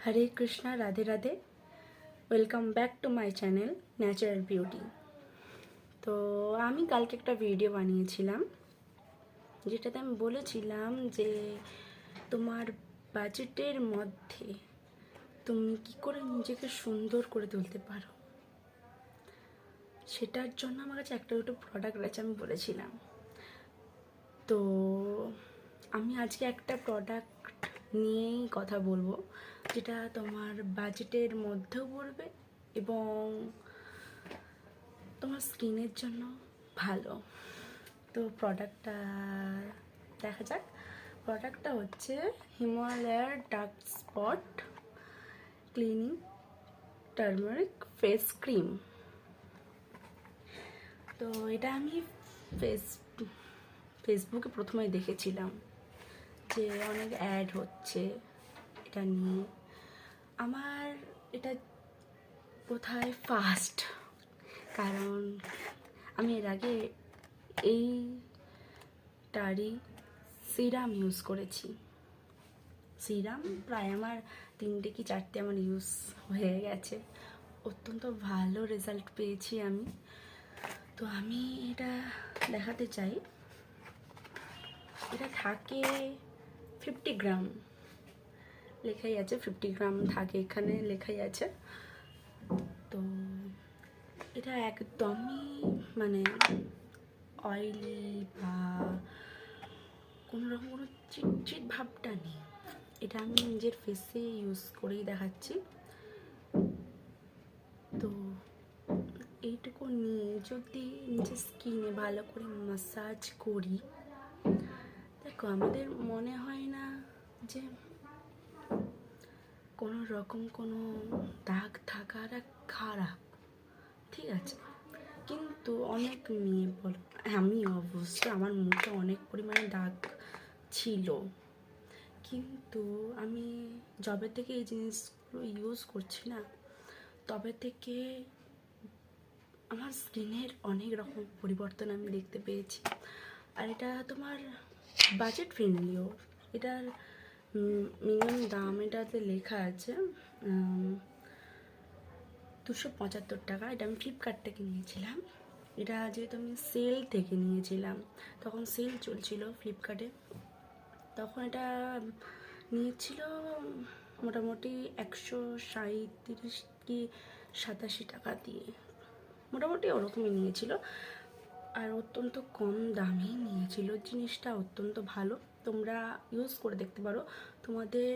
Hare Krishna, Radhe Radhe. Welcome back to my channel natural beauty. তো আমি কালকে একটা ভিডিও বানিয়েছিলাম যেটাতে আমি বলেছিলাম যে তোমার বাজেটের মধ্যে তুমি কি করে নিজেকে সুন্দর করে তুলতে পারো, সেটার জন্য আমার কাছে একটা দুটো প্রোডাক্ট আছে আমি বলেছিলাম। তো আমি আজকে একটা প্রোডাক্ট নিয়েই কথা বলবো যেটা তোমার বাজেটের মধ্যেও পড়বে এবং তোমার স্কিনের জন্য ভালো। তো প্রোডাক্টটা দেখা যাক। প্রোডাক্টটা হচ্ছে হিমালয়ার dark spot cleaning turmeric face cream. তো এটা আমি ফেসবুকে প্রথমে দেখেছিলাম যে অনেক অ্যাড হচ্ছে এটা নিয়ে। আমার এটা কোথায় ফার্স্ট, কারণ আমি এর আগে এইটারই সিরাম ইউজ করেছি। সিরাম প্রায় আমার 3টে কি 4টে আমার ইউজ হয়ে গেছে, অত্যন্ত ভালো রেজাল্ট পেয়েছি আমি। তো আমি এটা দেখাতে চাই। এটা থাকে 50 গ্রাম, লেখাই আছে 50 গ্রাম থাকে, এখানে লেখাই আছে। তো এটা একদমই মানে অয়েলি বা কোনো রকম কোনো চিটচিট ভাবটা নেই। এটা আমি নিজের ফেসে ইউজ করেই দেখাচ্ছি। তো এইটুকু নিয়ে যদি নিজের স্কিনে ভালো করে ম্যাসাজ করি, দেখো আমাদের মনে হয় না যে কোনো রকম কোনো দাগ থাকাটা খারাপ, ঠিক আছে। কিন্তু অনেক মেয়ে বলো, আমি অবশ্য আমার মুখে অনেক পরিমাণে দাগ ছিল, কিন্তু আমি যবে থেকে এই জিনিসগুলো ইউজ করছি না, তবে থেকে আমার স্কিনের অনেক রকম পরিবর্তন আমি দেখতে পেয়েছি। আর এটা তোমার বাজেট ফ্রেন্ডলিও। এটার মিনিমাম দাম এটাতে লেখা আছে 275 টাকা। এটা আমি ফ্লিপকার্ট থেকে নিয়েছিলাম। এটা যেহেতু আমি সেল থেকে নিয়েছিলাম, তখন সেল চলছিল ফ্লিপকার্টে, তখন এটা নিয়েছিল মোটামুটি 137 কি 87 টাকা দিয়ে, মোটামুটি ওরকমই নিয়েছিল। আর অত্যন্ত কম দামেই নিয়েছিল, জিনিসটা অত্যন্ত ভালো। তোমরা ইউজ করে দেখতে পারো, তোমাদের